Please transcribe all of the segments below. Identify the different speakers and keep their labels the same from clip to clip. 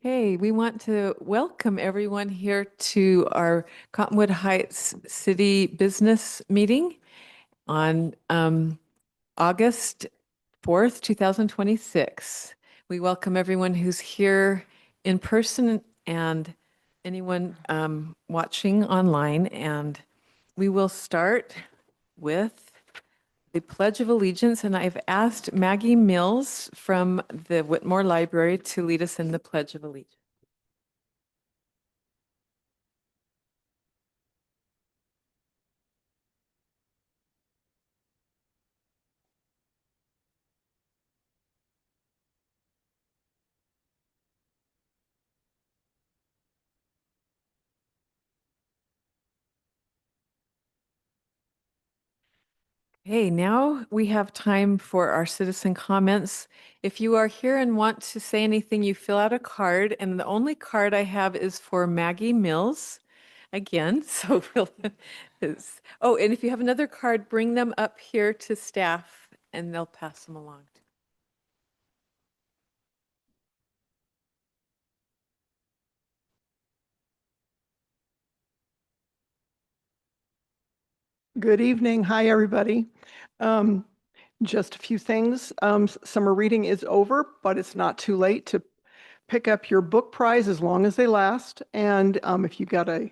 Speaker 1: Okay, we want to welcome everyone here to our Cottonwood Heights City Business Meeting on August 4th, 2026. We welcome everyone who's here in person and anyone watching online. And we will start with the Pledge of Allegiance, and I've asked Maggie Mills from the Whitmore Library to lead us in the Pledge of Allegiance. Hey, now we have time for our citizen comments. If you are here and want to say anything, you fill out a card, and the only card I have is for Maggie Mills again. So oh, and if you have another card, bring them up here to staff and they'll pass them along.
Speaker 2: Good evening. Hi, everybody. Just a few things. Summer reading is over, but it's not too late to pick up your book prize as long as they last. And if you got a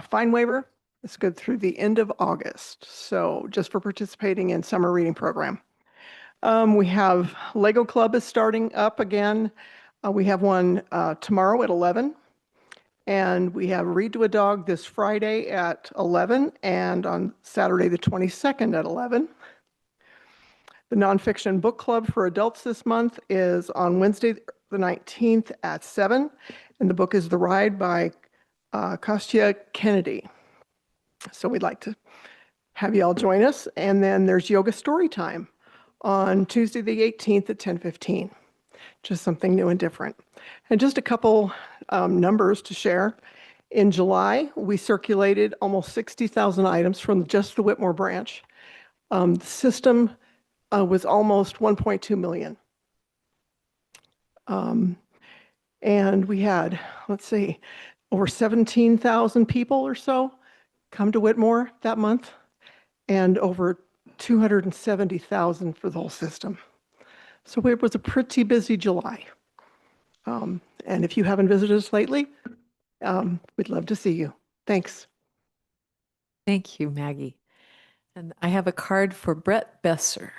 Speaker 2: fine waiver, it's good through the end of August. So just for participating in summer reading program. We have Lego Club is starting up again. We have one tomorrow at 11. And we have Read to a Dog this Friday at 11 and on Saturday the 22nd at 11. The Nonfiction Book Club for adults this month is on Wednesday the 19th at 7. And the book is The Ride by Kostya Kennedy. So we'd like to have you all join us. And then there's Yoga Story Time on Tuesday the 18th at 10:15. Just something new and different. And just a couple numbers to share. In July, we circulated almost 60,000 items from just the Whitmore branch. The system was almost 1.2 million. And we had, let's see, over 17,000 people or so come to Whitmore that month, and over 270,000 for the whole system. So it was a pretty busy July. And if you haven't visited us lately, we'd love to see you. Thanks.
Speaker 1: Thank you, Maggie. And I have a card for Brett Besser.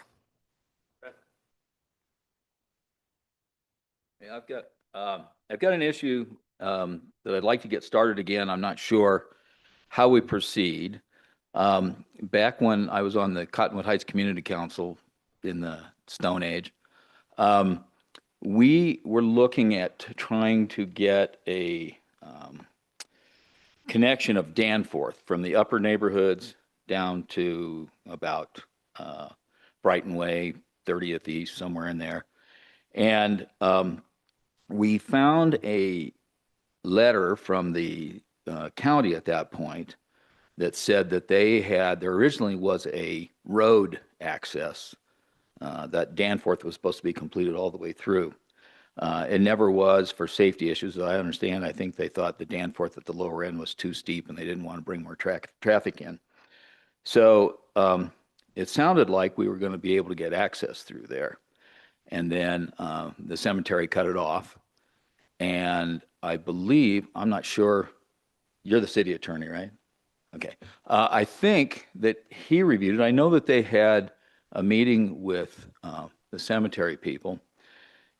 Speaker 3: Yeah, I've got an issue that I'd like to get started again. I'm not sure how we proceed. Back when I was on the Cottonwood Heights Community Council in the Stone Age, we were looking at trying to get a connection of Danforth from the upper neighborhoods down to about Brighton Way, 30th East, somewhere in there. And we found a letter from the county at that point that said that there originally was a road access that Danforth was supposed to be completed all the way through. It never was for safety issues, as I understand. I think they thought the Danforth at the lower end was too steep and they didn't want to bring more traffic in. So it sounded like we were going to be able to get access through there. And then the cemetery cut it off. And I believe, I'm not sure, you're the city attorney, right? Okay. I think that he reviewed it. I know that they had a meeting with the cemetery people,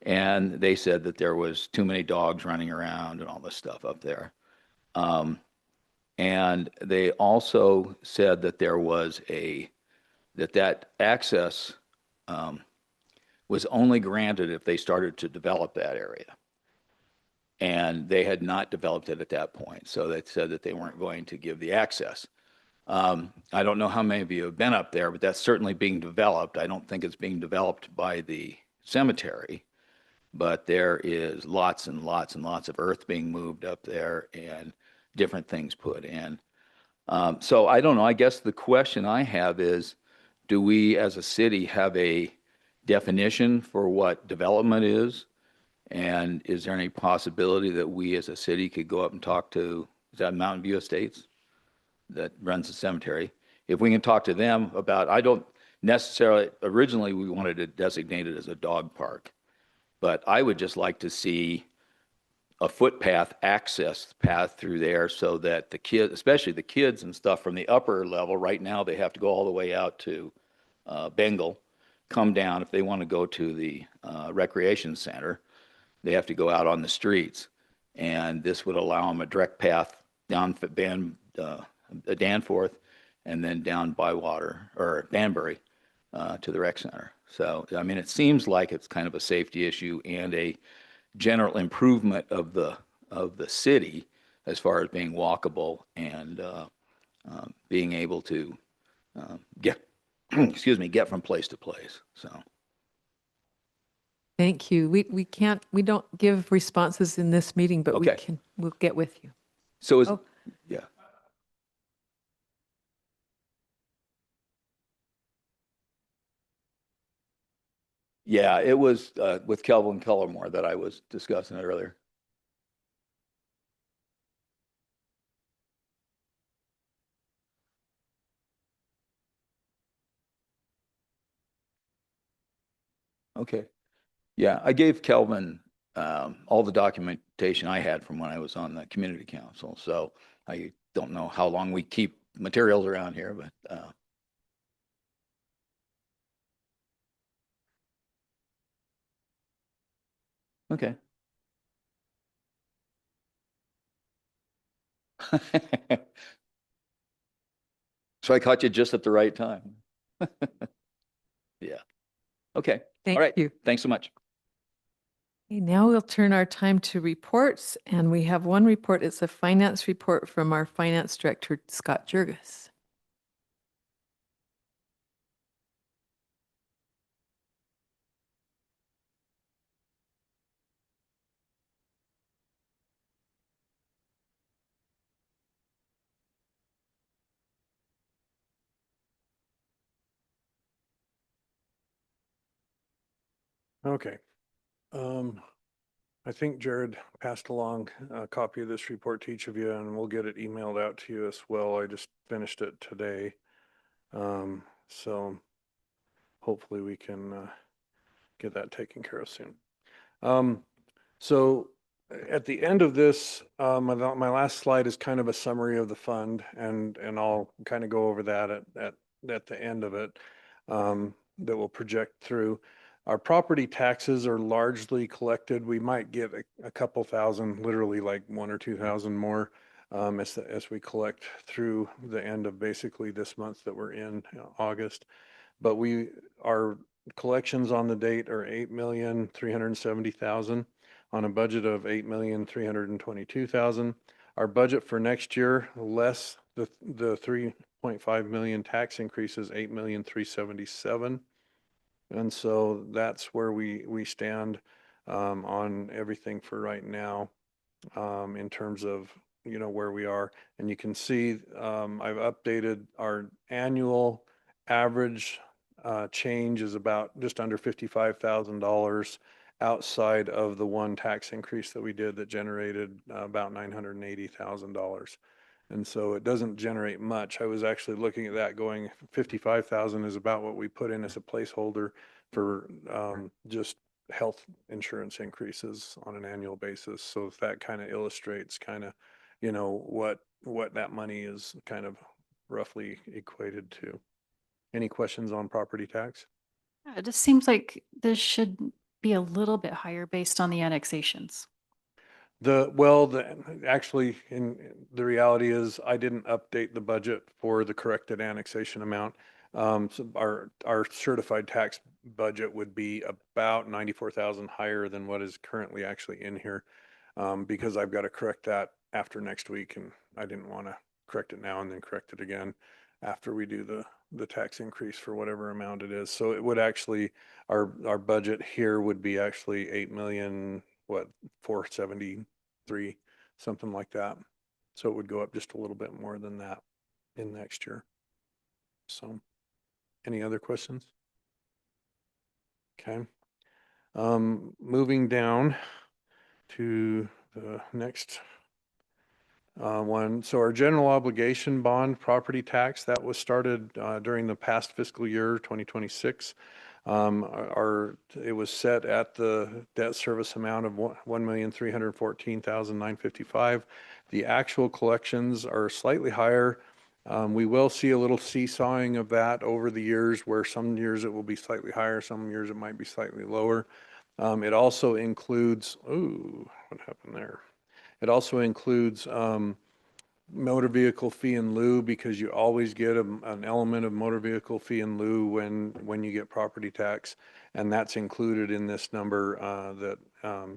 Speaker 3: and they said that there was too many dogs running around and all this stuff up there. And they also said that there was that access was only granted if they started to develop that area. And they had not developed it at that point. So they said that they weren't going to give the access. I don't know how many of you have been up there, but that's certainly being developed. I don't think it's being developed by the cemetery, but there is lots and lots and lots of earth being moved up there and different things put in. So I don't know. I guess the question I have is, do we as a city have a definition for what development is? And is there any possibility that we as a city could go up and talk to, is that Mountain View Estates that runs the cemetery? If we can talk to them about, I don't necessarily, originally we wanted to designate it as a dog park, but I would just like to see a footpath access path through there so that the kids, especially the kids and stuff from the upper level, right now they have to go all the way out to Bengal, come down if they want to go to the recreation center. They have to go out on the streets, and this would allow them a direct path down Danforth and then down Bywater or Danbury to the rec center. So, I mean, it seems like it's kind of a safety issue and a general improvement of the city as far as being walkable and being able to get excuse me, get from place to place. So.
Speaker 1: Thank you. We don't give responses in this meeting, but
Speaker 3: Okay.
Speaker 1: we'll get with you.
Speaker 3: So is,
Speaker 1: Oh.
Speaker 3: yeah. Yeah, it was with Kelvin Cullimore that I was discussing it earlier. Okay. Yeah, I gave Kelvin all the documentation I had from when I was on the community council. So I don't know how long we keep materials around here, but okay. So I caught you just at the right time. Yeah. Okay. All
Speaker 1: Thank
Speaker 3: right.
Speaker 1: you.
Speaker 3: Thanks so much.
Speaker 1: Okay, now we'll turn our time to reports, and we have one report. It's a finance report from our finance director, Scott Jurgis.
Speaker 4: Okay. I think Jared passed along a copy of this report to each of you, and we'll get it emailed out to you as well. I just finished it today. So hopefully we can get that taken care of soon. So at the end of this, my last slide is kind of a summary of the fund, and I'll kind of go over that at the end of it, that will project through. Our property taxes are largely collected. We might get a couple thousand, literally like 1 or 2,000 more, as we collect through the end of basically this month that we're in, August. But our collections on the date are 8,370,000 on a budget of 8,322,000. Our budget for next year, less the 3.5 million tax increase, is 8,377,000. And so that's where we stand on everything for right now, in terms of, where we are. And you can see I've updated our annual average change is about just under $55,000 outside of the one tax increase that we did that generated about $980,000. And so it doesn't generate much. I was actually looking at that going, 55,000 is about what we put in as a placeholder for just health insurance increases on an annual basis. So if that kind of illustrates kind of, what that money is kind of roughly equated to. Any questions on property tax?
Speaker 5: Yeah, it just seems like this should be a little bit higher based on the annexations.
Speaker 4: Actually, in the reality is I didn't update the budget for the corrected annexation amount. So our certified tax budget would be about 94,000 higher than what is currently actually in here, because I've got to correct that after next week, and I didn't want to correct it now and then correct it again after we do the tax increase for whatever amount it is. So it would actually, our budget here would be actually 8,473,000, something like that. So it would go up just a little bit more than that in next year. So any other questions? Okay. Moving down, to the next one. So our general obligation bond property tax, that was started during the past fiscal year, 2026. It was set at the debt service amount of 1,314,955. The actual collections are slightly higher. We will see a little seesawing of that over the years, where some years it will be slightly higher, some years it might be slightly lower. It also includes, ooh, what happened there? It also includes motor vehicle fee in lieu, because you always get an element of motor vehicle fee in lieu when you get property tax. And that's included in this number that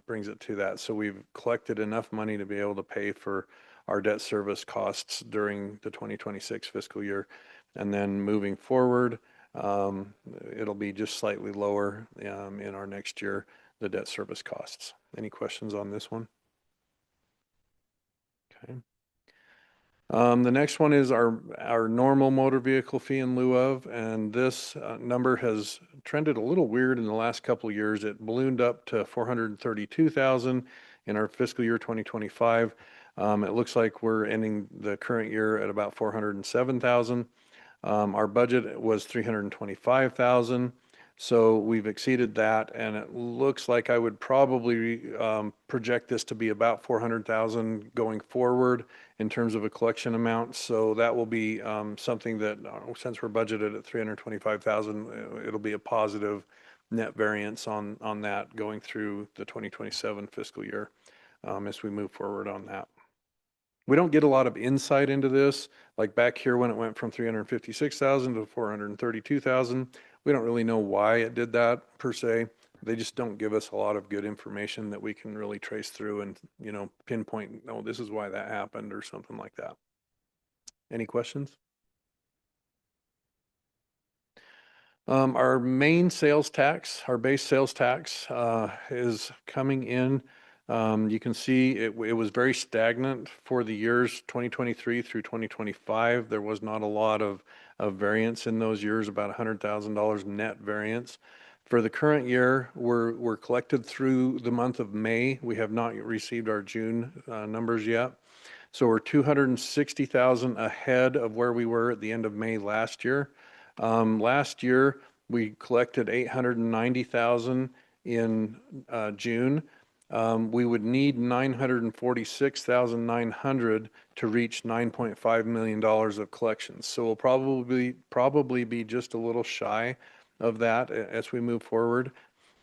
Speaker 4: brings it to that. So we've collected enough money to be able to pay for our debt service costs during the 2026 fiscal year. And then moving forward, it'll be just slightly lower in our next year, the debt service costs. Any questions on this one? Okay. The next one is our normal motor vehicle fee in lieu of, and this number has trended a little weird in the last couple of years. It ballooned up to 432,000 in our fiscal year 2025. It looks like we're ending the current year at about 407,000. Our budget was 325,000. So we've exceeded that, and it looks like I would probably project this to be about 400,000 going forward in terms of a collection amount. So that will be something that, since we're budgeted at 325,000, it'll be a positive net variance on that going through the 2027 fiscal year as we move forward on that. We don't get a lot of insight into this, like back here when it went from 356,000 to 432,000. We don't really know why it did that per se. They just don't give us a lot of good information that we can really trace through and, pinpoint, oh, this is why that happened or something like that. Any questions? Our main sales tax, our base sales tax is coming in. You can see it was very stagnant for the years 2023 through 2025. There was not a lot of variance in those years, about $100,000 net variance. For the current year, we're collected through the month of May. We have not received our June numbers yet. So we're 260,000 ahead of where we were at the end of May last year. Last year, we collected 890,000 in June. We would need 946,900 to reach $9.5 million of collections. So we'll probably be just a little shy of that as we move forward.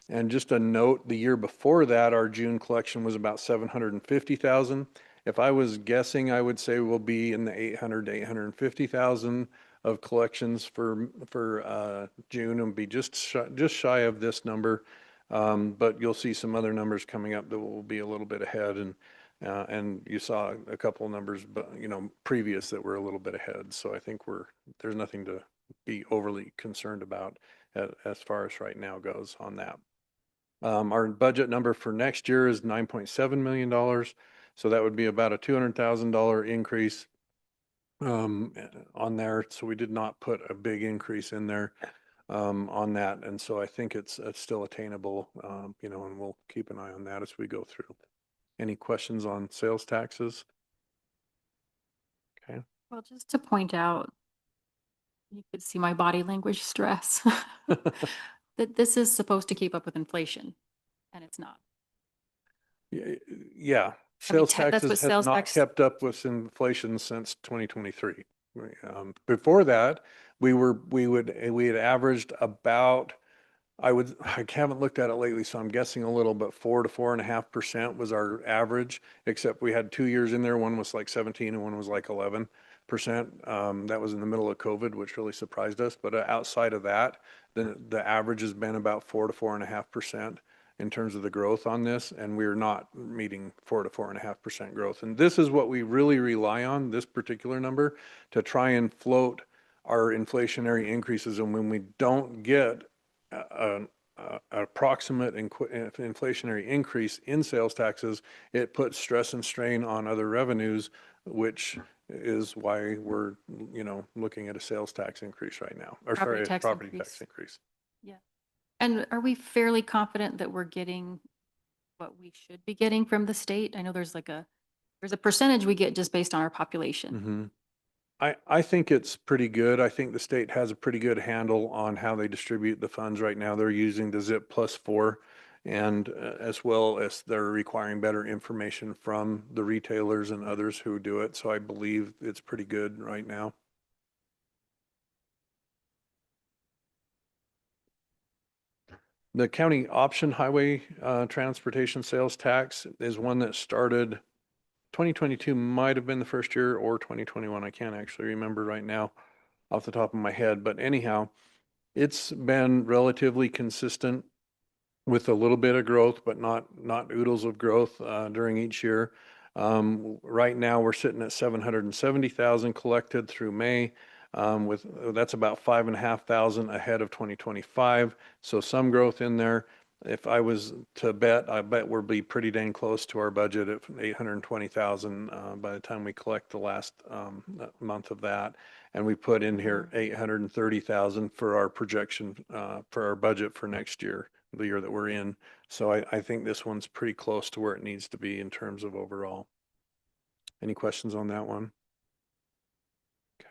Speaker 4: And just a note, the year before that, our June collection was about 750,000. If I was guessing, I would say we'll be in the 800 to 850,000 of collections for June, and be just shy of this number. But you'll see some other numbers coming up that will be a little bit ahead, and you saw a couple of numbers, but previous that were a little bit ahead. So I think there's nothing to be overly concerned about as far as right now goes on that. Our budget number for next year is $9.7 million. So that would be about a $200,000 increase on there. So we did not put a big increase in there on that. And so I think it's still attainable, and we'll keep an eye on that as we go through. Any questions on sales taxes? Okay.
Speaker 5: Well, just to point out, you could see my body language stress, that this is supposed to keep up with inflation, and it's not.
Speaker 4: Yeah.
Speaker 5: I mean,
Speaker 4: Sales
Speaker 5: that's what
Speaker 4: taxes have
Speaker 5: sales
Speaker 4: not
Speaker 5: tax-
Speaker 4: kept up with inflation since 2023. Before that, we had averaged about, I haven't looked at it lately, so I'm guessing a little, but 4 to 4.5% was our average, except we had 2 years in there. One was like 17 and one was like 11%. That was in the middle of COVID, which really surprised us. But outside of that, the average has been about 4 to 4.5% in terms of the growth on this, and we're not meeting 4 to 4.5% growth. And this is what we really rely on, this particular number, to try and float our inflationary increases. And when we don't get an approximate inflationary increase in sales taxes, it puts stress and strain on other revenues, which is why we're, looking at a sales tax increase right now, or
Speaker 5: Property
Speaker 4: sorry, a
Speaker 5: tax
Speaker 4: property
Speaker 5: increase.
Speaker 4: tax increase.
Speaker 5: Yeah. And are we fairly confident that we're getting what we should be getting from the state? I know there's there's a percentage we get just based on our population.
Speaker 4: Mm-hmm. I think it's pretty good. I think the state has a pretty good handle on how they distribute the funds right now. They're using the ZIP +4, and as well as they're requiring better information from the retailers and others who do it. So I believe it's pretty good right now. The county option highway transportation sales tax is one that started 2022 might have been the first year, or 2021. I can't actually remember right now off the top of my head, but anyhow, it's been relatively consistent with a little bit of growth, but not oodles of growth during each year. Right now, we're sitting at 770,000 collected through May. That's about 5,500 ahead of 2025. So some growth in there. If I was to bet, I bet we'll be pretty dang close to our budget at 820,000 by the time we collect the last month of that. And we put in here 830,000 for our projection for our budget for next year, the year that we're in. So I think this one's pretty close to where it needs to be in terms of overall. Any questions on that one? Okay.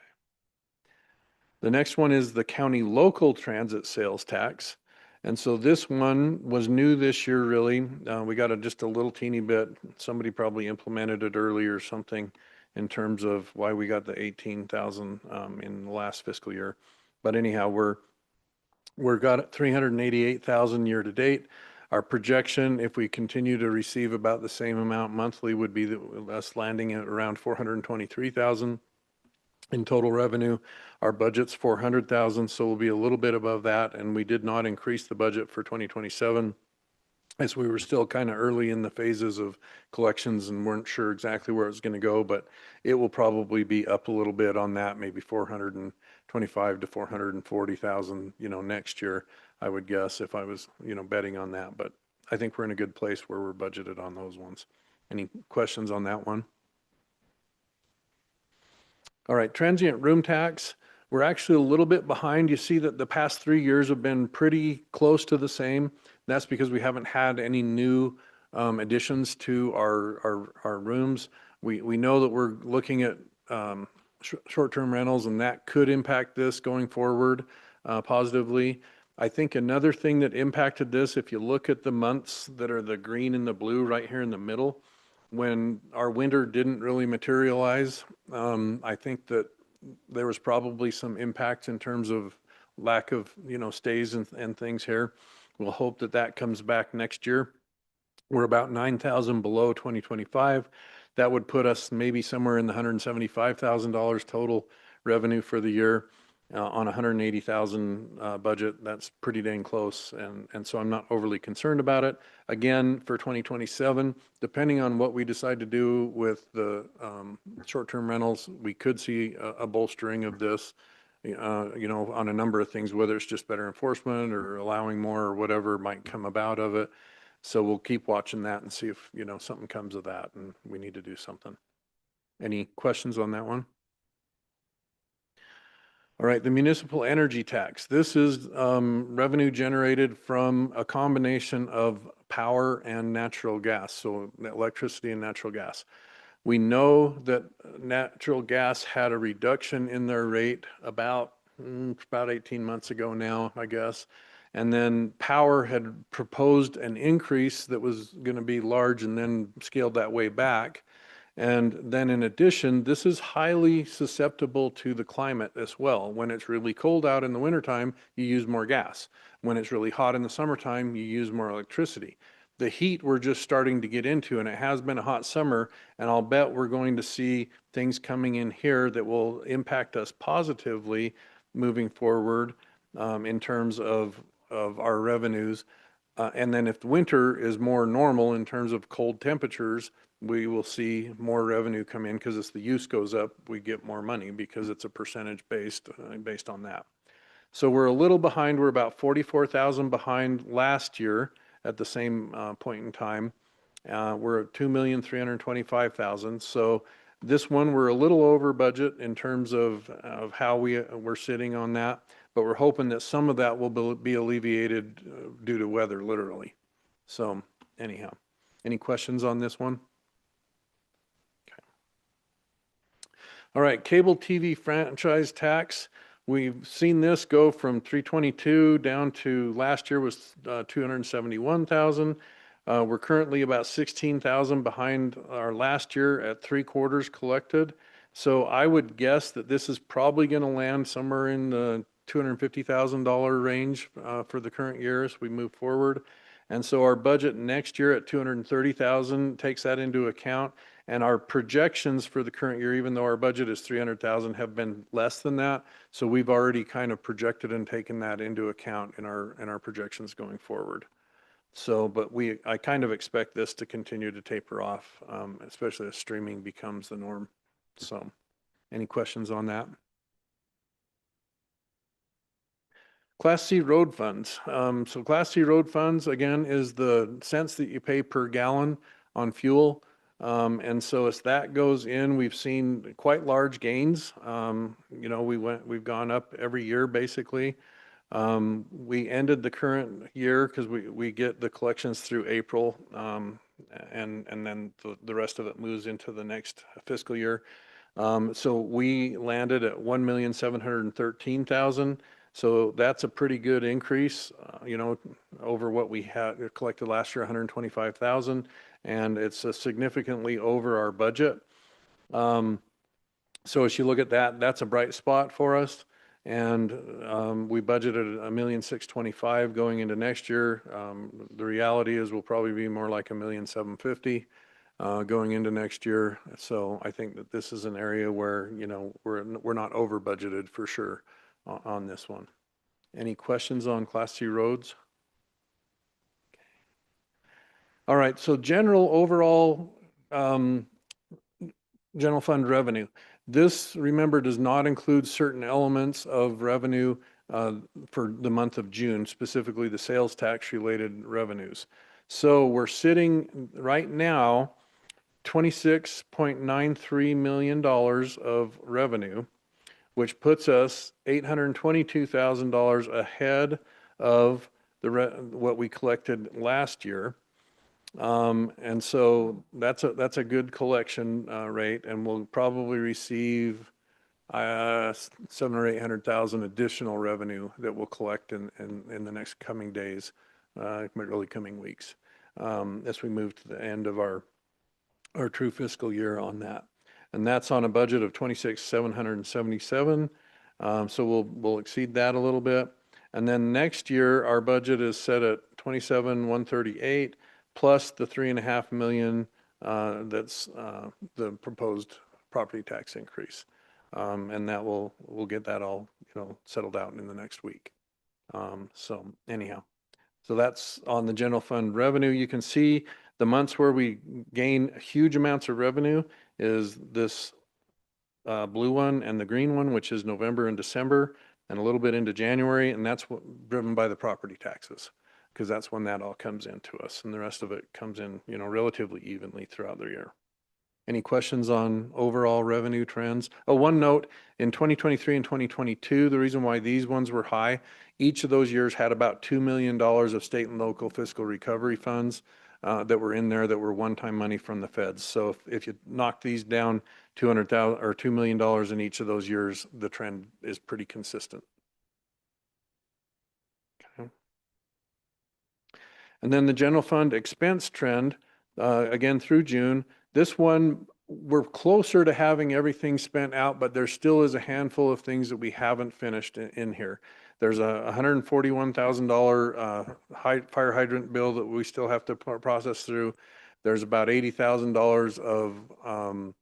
Speaker 4: The next one is the county local transit sales tax. And so this one was new this year, really. We got just a little teeny bit. Somebody probably implemented it earlier or something in terms of why we got the 18,000 in the last fiscal year. But anyhow, we're got 388,000 year to date. Our projection, if we continue to receive about the same amount monthly, would be us landing at around 423,000 in total revenue. Our budget's 400,000, so we'll be a little bit above that. And we did not increase the budget for 2027 as we were still kind of early in the phases of collections and weren't sure exactly where it was going to go, but it will probably be up a little bit on that, maybe 425 to 440,000, next year, I would guess, if I was, betting on that. But I think we're in a good place where we're budgeted on those ones. Any questions on that one? All right, transient room tax, we're actually a little bit behind. You see that the past 3 years have been pretty close to the same. That's because we haven't had any new additions to our rooms. We know that we're looking at short-term rentals, and that could impact this going forward positively. I think another thing that impacted this, if you look at the months that are the green and the blue right here in the middle, when our winter didn't really materialize, I think that there was probably some impact in terms of lack of, stays and things here. We'll hope that that comes back next year. We're about 9,000 below 2025. That would put us maybe somewhere in the $175,000 total revenue for the year. On a 180,000 budget, that's pretty dang close. And so I'm not overly concerned about it. Again, for 2027, depending on what we decide to do with the short-term rentals, we could see a bolstering of this, on a number of things, whether it's just better enforcement or allowing more or whatever might come about of it. So we'll keep watching that and see if, something comes of that and we need to do something. Any questions on that one? All right, the municipal energy tax. This is revenue generated from a combination of power and natural gas, so electricity and natural gas. We know that natural gas had a reduction in their rate about 18 months ago now, I guess. And then power had proposed an increase that was going to be large and then scaled that way back. And then in addition, this is highly susceptible to the climate as well. When it's really cold out in the wintertime, you use more gas. When it's really hot in the summertime, you use more electricity. The heat we're just starting to get into, and it has been a hot summer, and I'll bet we're going to see things coming in here that will impact us positively moving forward in terms of our revenues. And then if the winter is more normal in terms of cold temperatures, we will see more revenue come in because as the use goes up, we get more money because it's a percentage based on that. So we're a little behind. We're about 44,000 behind last year at the same point in time. We're at 2,325,000. So this one, we're a little over budget in terms of how we're sitting on that, but we're hoping that some of that will be alleviated due to weather, literally. So anyhow. Any questions on this one? Okay. All right, cable TV franchise tax. We've seen this go from 322 down to last year was 271,000. We're currently about 16,000 behind our last year at 3/4 collected. So I would guess that this is probably going to land somewhere in the $250,000 range for the current year as we move forward. And so our budget next year at 230,000 takes that into account. And our projections for the current year, even though our budget is 300,000, have been less than that. So we've already kind of projected and taken that into account in our projections going forward. So, but I kind of expect this to continue to taper off, especially as streaming becomes the norm. So, any questions on that? Class C road funds. So Class C road funds, again, is the cents that you pay per gallon on fuel. And so as that goes in, we've seen quite large gains. You know, we've gone up every year basically. We ended the current year because we get the collections through April, and then the rest of it moves into the next fiscal year. So we landed at 1,713,000. So that's a pretty good increase, you know, over what we had collected last year, 125,000, and it's significantly over our budget. So as you look at that, that's a bright spot for us. And we budgeted 1,625,000 going into next year. The reality is we'll probably be more like 1,750,000 going into next year. So I think that this is an area where, you know, we're not over budgeted for sure on this one. Any questions on Class C roads? All right, so general overall general fund revenue. This, remember, does not include certain elements of revenue for the month of June, specifically the sales tax related revenues. So we're sitting right now $26.93 million of revenue, which puts us $822,000 ahead of what we collected last year. And so that's a good collection rate, and we'll probably receive 700,000 or 800,000 additional revenue that we'll collect in the next coming days, early coming weeks, as we move to the end of our true fiscal year on that. And that's on a budget of 26,777. So we'll exceed that a little bit. And then next year, our budget is set at 27,138 plus the 3.5 million that's the proposed property tax increase. And that we'll get that all, you know, settled out in the next week. So anyhow, so that's on the general fund revenue. You can see the months where we gain huge amounts of revenue is this blue one and the green one, which is November and December, and a little bit into January, and that's driven by the property taxes, because that's when that all comes into us, and the rest of it comes in, you know, relatively evenly throughout the year. Any questions on overall revenue trends? Oh, one note, in 2023 and 2022, the reason why these ones were high, each of those years had about $2 million of state and local fiscal recovery funds that were in there that were one-time money from the feds. So if you knock these down 200,000 or $2 million in each of those years, the trend is pretty consistent. Okay. And then the general fund expense trend, again through June, this one, we're closer to having everything spent out, but there still is a handful of things that we haven't finished in here. There's a $141,000 fire hydrant bill that we still have to process through. There's about $80,000 of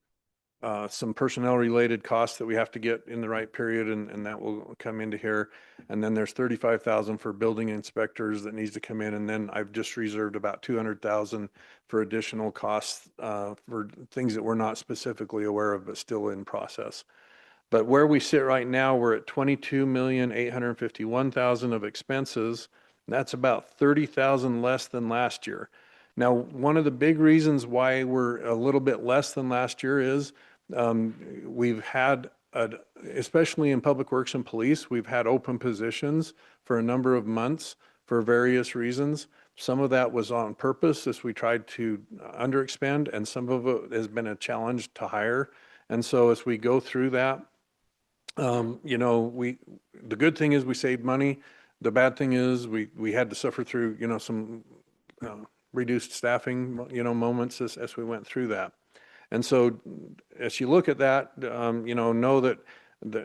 Speaker 4: some personnel related costs that we have to get in the right period, and that will come into here. And then there's 35,000 for building inspectors that needs to come in. And then I've just reserved about 200,000 for additional costs for things that we're not specifically aware of, but still in process. But where we sit right now, we're at 22,851,000 of expenses. That's about 30,000 less than last year. Now, one of the big reasons why we're a little bit less than last year is we've had, especially in public works and police, we've had open positions for a number of months for various reasons. Some of that was on purpose as we tried to underexpend, and some of it has been a challenge to hire. And so as we go through that, you know, the good thing is we saved money. The bad thing is we had to suffer through, you know, some reduced staffing, you know, moments as we went through that. And so as you look at that, you know that,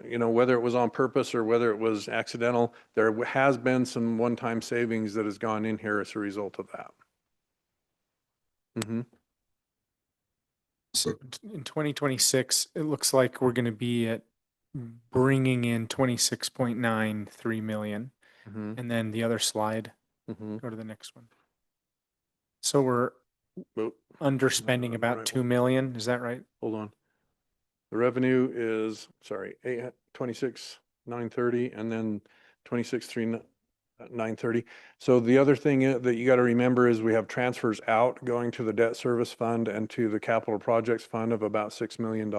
Speaker 4: you know, whether it was on purpose or whether it was accidental, there has been some one-time savings that has gone in here as a result of that. Mm-hmm.
Speaker 6: So in 2026, it looks like we're going to be at bringing in 26.93 million.
Speaker 4: Mm-hmm.
Speaker 6: And then the other slide,
Speaker 4: Mm-hmm.
Speaker 6: go to the next one. So we're
Speaker 4: Oh,
Speaker 6: underspending about
Speaker 4: right
Speaker 6: 2
Speaker 4: one.
Speaker 6: million. Is that right?
Speaker 4: hold on. The revenue is, sorry, 26,930 and then 26,930. So the other thing that you got to remember is we have transfers out going to the debt service fund and to the capital projects fund of about $6 million.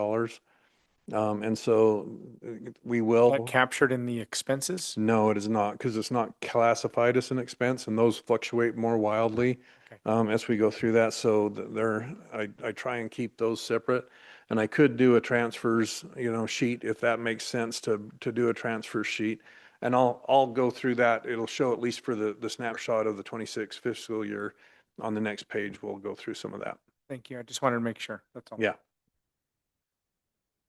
Speaker 4: And so we will.
Speaker 6: That captured in the expenses?
Speaker 4: No, it is not, because it's not classified as an expense, and those fluctuate more wildly
Speaker 6: Okay.
Speaker 4: as we go through that. So I try and keep those separate. And I could do a transfers, you know, sheet if that makes sense to do a transfer sheet. And I'll go through that. It'll show at least for the snapshot of the 26 fiscal year. On the next page, we'll go through some of that.
Speaker 6: Thank you. I just wanted to make sure. That's all.
Speaker 4: Yeah.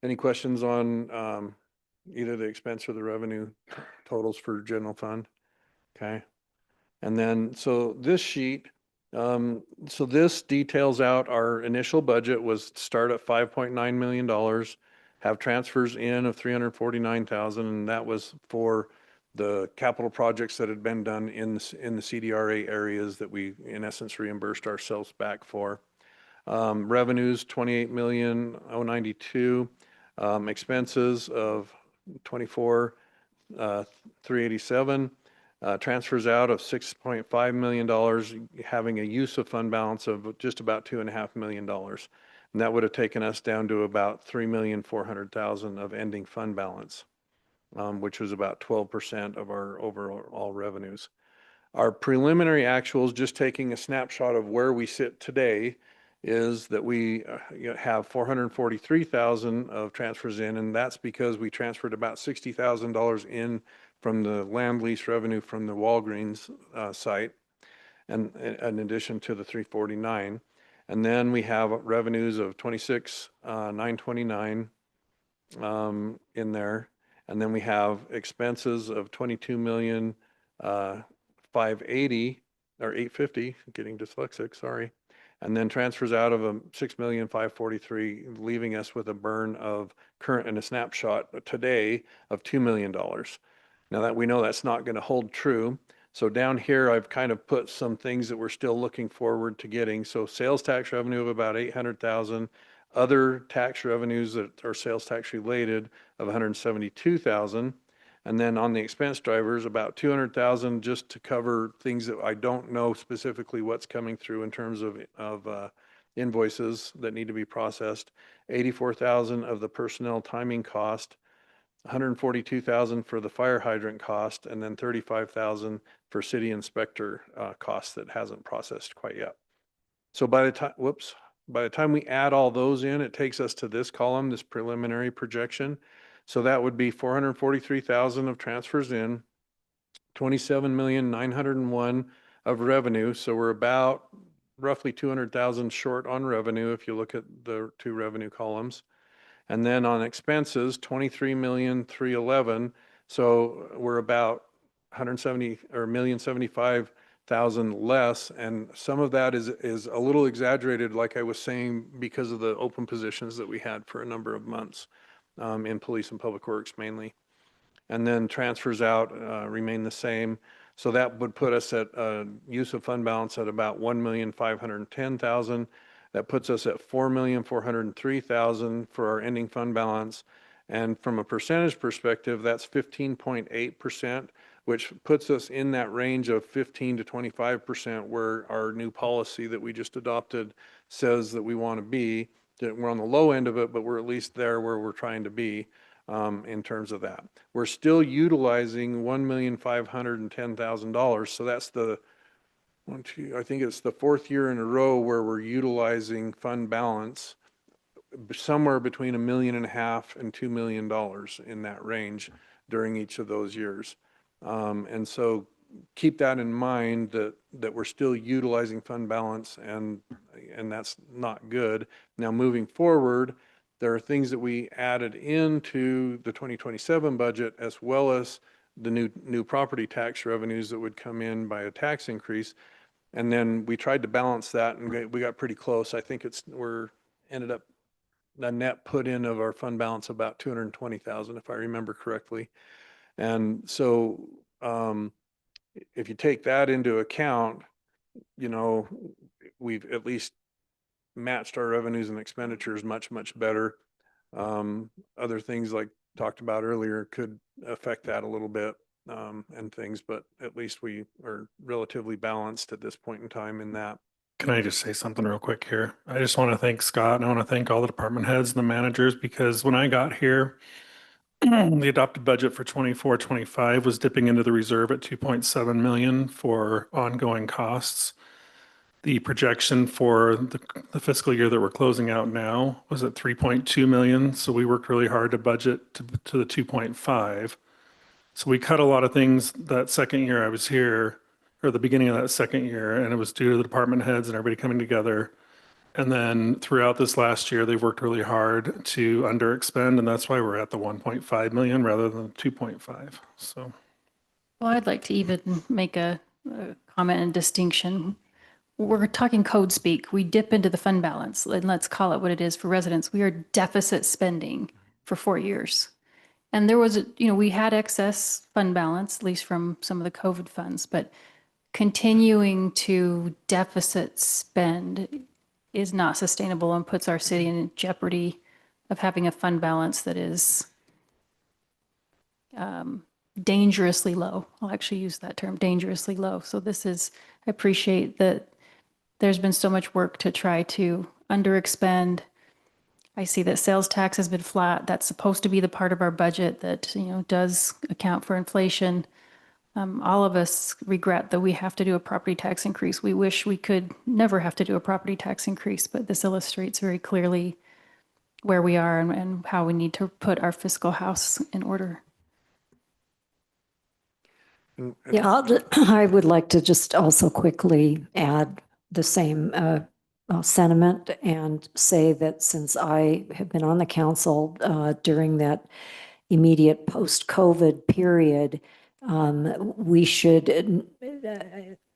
Speaker 4: Any questions on either the expense or the revenue totals for general fund? Okay. And then, so this sheet, so this details out our initial budget was to start at $5.9 million, have transfers in of 349,000, and that was for the capital projects that had been done in the CDRA areas that we, in essence, reimbursed ourselves back for. Revenues, 28,092,000. Expenses of 24,387. Transfers out of $6.5 million, having a use of fund balance of just about $2.5 million. And that would have taken us down to about 3,400,000 of ending fund balance, which was about 12% of our overall revenues. Our preliminary actuals, just taking a snapshot of where we sit today, is that we have 443,000 of transfers in, and that's because we transferred about $60,000 in from the land lease revenue from the Walgreens site, and in addition to the 349. And then we have revenues of 26,929 in there, and then we have expenses of 22,580 or 850, getting dyslexic, sorry. And then transfers out of 6,543, leaving us with a burn of current and a snapshot today of $2 million. Now that we know that's not going to hold true. So down here, I've kind of put some things that we're still looking forward to getting. So sales tax revenue of about 800,000, other tax revenues that are sales tax related of 172,000. And then on the expense drivers, about 200,000 just to cover things that I don't know specifically what's coming through in terms of invoices that need to be processed. 84,000 of the personnel timing cost, 142,000 for the fire hydrant cost, and then 35,000 for city inspector cost that hasn't processed quite yet. So by the time we add all those in, it takes us to this column, this preliminary projection. So that would be 443,000 of transfers in, 27,901 of revenue. So we're about roughly 200,000 short on revenue if you look at the two revenue columns. And then on expenses, 23,311. So we're about 170 or 1,075,000 less. And some of that is a little exaggerated, like I was saying, because of the open positions that we had for a number of months in police and public works mainly. And then transfers out remain the same. So that would put us at use of fund balance at about 1,510,000. That puts us at 4,403,000 for our ending fund balance. And from a percentage perspective, that's 15.8%, which puts us in that range of 15 to 25% where our new policy that we just adopted says that we want to be. We're on the low end of it, but we're at least there where we're trying to be in terms of that. We're still utilizing $1,510,000. So that's one, two, I think it's the fourth year in a row where we're utilizing fund balance somewhere between $1.5 million and $2 million in that range during each of those years. And so keep that in mind, that we're still utilizing fund balance, and that's not good. Now, moving forward, there are things that we added into the 2027 budget, as well as the new property tax revenues that would come in by a tax increase. And then we tried to balance that, and we got pretty close. I think we're ended up the net put in of our fund balance about 220,000, if I remember correctly. And so, if you take that into account, you know, we've at least matched our revenues and expenditures much, much better. Other things like talked about earlier could affect that a little bit, and things, but at least we are relatively balanced at this point in time in that.
Speaker 7: Can I just say something real quick here? I just want to thank Scott and I want to thank all the department heads and the managers, because when I got here, the adopted budget for 24-25 was dipping into the reserve at 2.7 million for ongoing costs. The projection for the fiscal year that we're closing out now was at 3.2 million. So we worked really hard to budget to the 2.5. So we cut a lot of things that second year I was here, or the beginning of that second year, and it was due to the department heads and everybody coming together. And then throughout this last year, they've worked really hard to under expend, and that's why we're at the 1.5 million rather than 2.5. So,
Speaker 5: Well, I'd like to even make a comment and distinction. We're talking code speak. We dip into the fund balance, and let's call it what it is for residents. We are deficit spending for 4 years. And there was, we had excess fund balance, at least from some of the COVID funds, but continuing to deficit spend is not sustainable and puts our city in jeopardy of having a fund balance that is dangerously low. I'll actually use that term, dangerously low. So I appreciate that there's been so much work to try to underexpend. I see that sales tax has been flat. That's supposed to be the part of our budget that, does account for inflation. All of us regret that we have to do a property tax increase. We wish we could never have to do a property tax increase, but this illustrates very clearly where we are and how we need to put our fiscal house in order.
Speaker 8: Yeah, I would like to just also quickly add the same sentiment and say that since I have been on the council during that immediate post-COVID period, we should,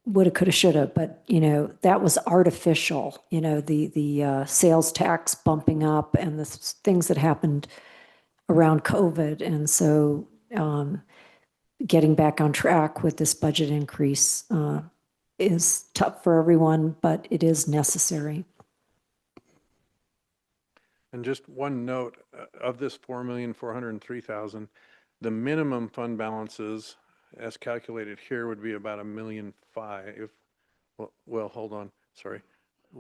Speaker 8: woulda, coulda, shoulda, but that was artificial. The sales tax bumping up and the things that happened around COVID, and so getting back on track with this budget increase is tough for everyone, but it is necessary.
Speaker 4: And just one note, of this 4,403,000, the minimum fund balances as calculated here would be about $1.5 million. Well, hold on, sorry.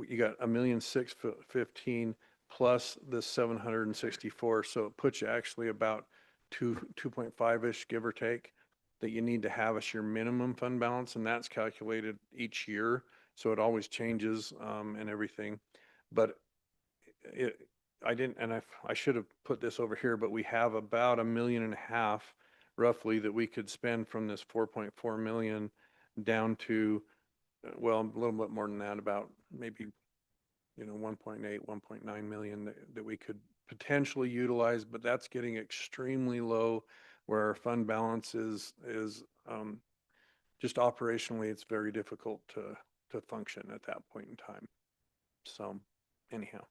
Speaker 4: You got $1,615,000 plus the 764, so it puts you actually about 2.5-ish, give or take, that you need to have as your minimum fund balance, and that's calculated each year, so it always changes and everything. But I didn't, and I should have put this over here, but we have about $1.5 million roughly that we could spend from this 4.4 million down to, well, a little bit more than that, about maybe 1.8, 1.9 million that we could potentially utilize, but that's getting extremely low, where our fund balance is just operationally, it's very difficult to function at that point in time. So anyhow,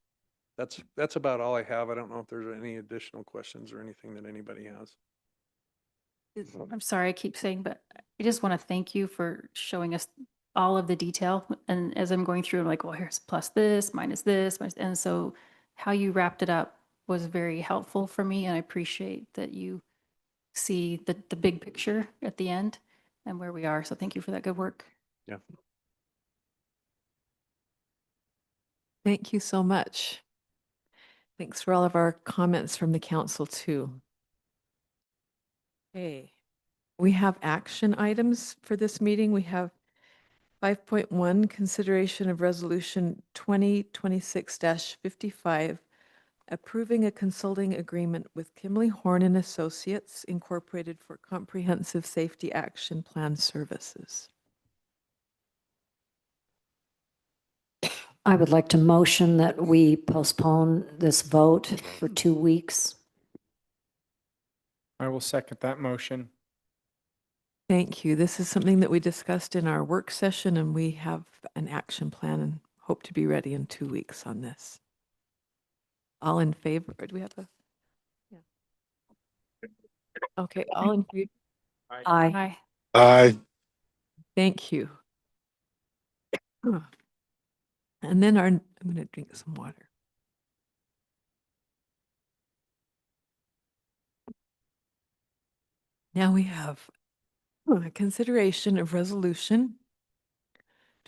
Speaker 4: that's about all I have. I don't know if there's any additional questions or anything that anybody has.
Speaker 5: I'm sorry, I keep saying, but I just want to thank you for showing us all of the detail. And as I'm going through, I'm like, well, here's plus this, minus this. And so how you wrapped it up was very helpful for me. And I appreciate that you see the big picture at the end and where we are. So thank you for that good work.
Speaker 4: Yeah.
Speaker 1: Thank you so much. Thanks for all of our comments from the council too. Okay, we have action items for this meeting. We have 5.1, consideration of resolution 2026-55, approving a consulting agreement with Kimley Horn and Associates Incorporated for comprehensive safety action plan services.
Speaker 8: I would like to motion that we postpone this vote for 2 weeks.
Speaker 6: I will second that motion.
Speaker 1: Thank you. This is something that we discussed in our work session, and we have an action plan and hope to be ready in 2 weeks on this. All in favor? Do we have a? Yeah. Okay, all in favor?
Speaker 8: Aye.
Speaker 5: Aye.
Speaker 9: Aye.
Speaker 1: Thank you. And then I'm going to drink some water. Now we have a consideration of resolution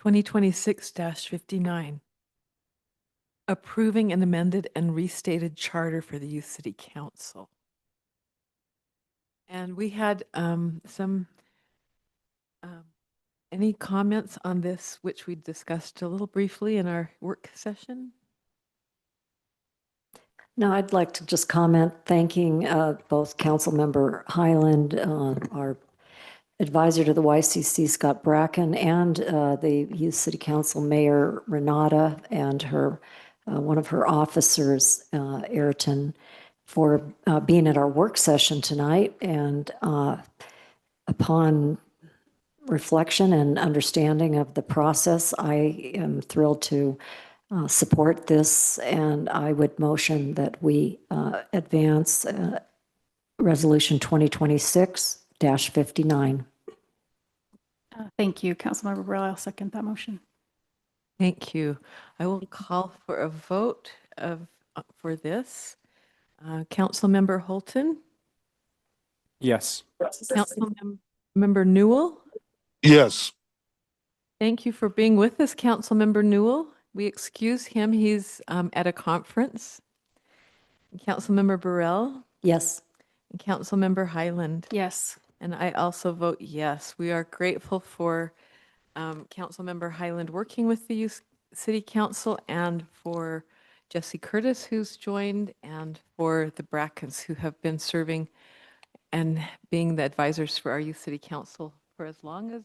Speaker 1: 2026-59, approving an amended and restated charter for the Youth City Council. And we had any comments on this, which we discussed a little briefly in our work session?
Speaker 8: No, I'd like to just comment, thanking both Councilmember Highland, our advisor to the YCC, Scott Bracken, and the Youth City Council Mayor Renata and her one of her officers, Ayrton, for being at our work session tonight. And upon reflection and understanding of the process, I am thrilled to support this, and I would motion that we advance Resolution 2026-59.
Speaker 5: Thank you, Councilmember Burrell. I'll second that motion.
Speaker 1: Thank you. I will call for a vote for this. Councilmember Holton,
Speaker 6: Yes.
Speaker 1: Councilmember Newell.
Speaker 9: Yes.
Speaker 1: Thank you for being with us, Councilmember Newell. We excuse him. He's at a conference. Councilmember Burrell
Speaker 8: Yes.
Speaker 1: and Councilmember Highland.
Speaker 5: Yes.
Speaker 1: And I also vote yes. We are grateful for Councilmember Highland working with the Youth City Council, and for Jesse Curtis, who's joined, and for the Brackens, who have been serving and being the advisors for our Youth City Council for as long as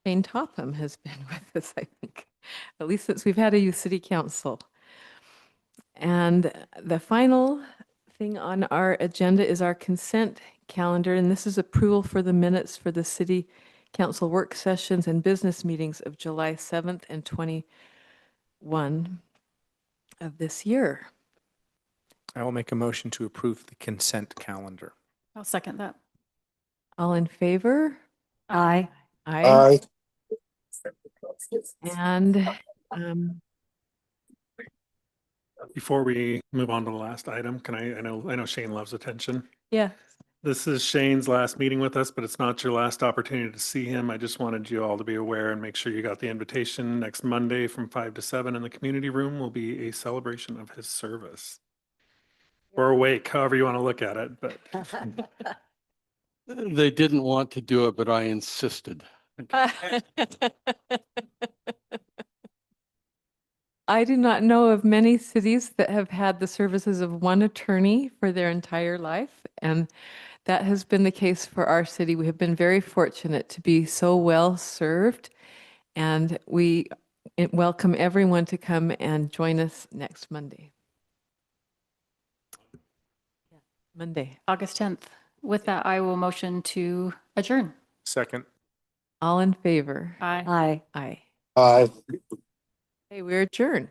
Speaker 1: Shane Topham has been with us, I think, at least since we've had a Youth City Council. And the final thing on our agenda is our consent calendar, and this is approval for the minutes for the City Council work sessions and business meetings of July 7th and 21 of this year.
Speaker 6: I will make a motion to approve the consent calendar.
Speaker 5: I'll second that.
Speaker 1: All in favor?
Speaker 8: Aye.
Speaker 1: Aye.
Speaker 9: Aye.
Speaker 1: And
Speaker 7: Before we move on to the last item, can I know Shane loves attention.
Speaker 1: yeah,
Speaker 7: This is Shane's last meeting with us, but it's not your last opportunity to see him. I just wanted you all to be aware and make sure you got the invitation. Next Monday from 5 to 7 in the community room will be a celebration of his service. Or awake, however you want to look at it, but
Speaker 9: They didn't want to do it, but I insisted.
Speaker 1: I do not know of many cities that have had the services of one attorney for their entire life, and that has been the case for our city. We have been very fortunate to be so well served, and we welcome everyone to come and join us next Monday. Monday.
Speaker 5: August 10th. With that, I will motion to adjourn.
Speaker 6: Second.
Speaker 1: All in favor?
Speaker 5: Aye.
Speaker 8: Aye.
Speaker 1: Aye.
Speaker 9: Aye.
Speaker 1: Okay, we're adjourned.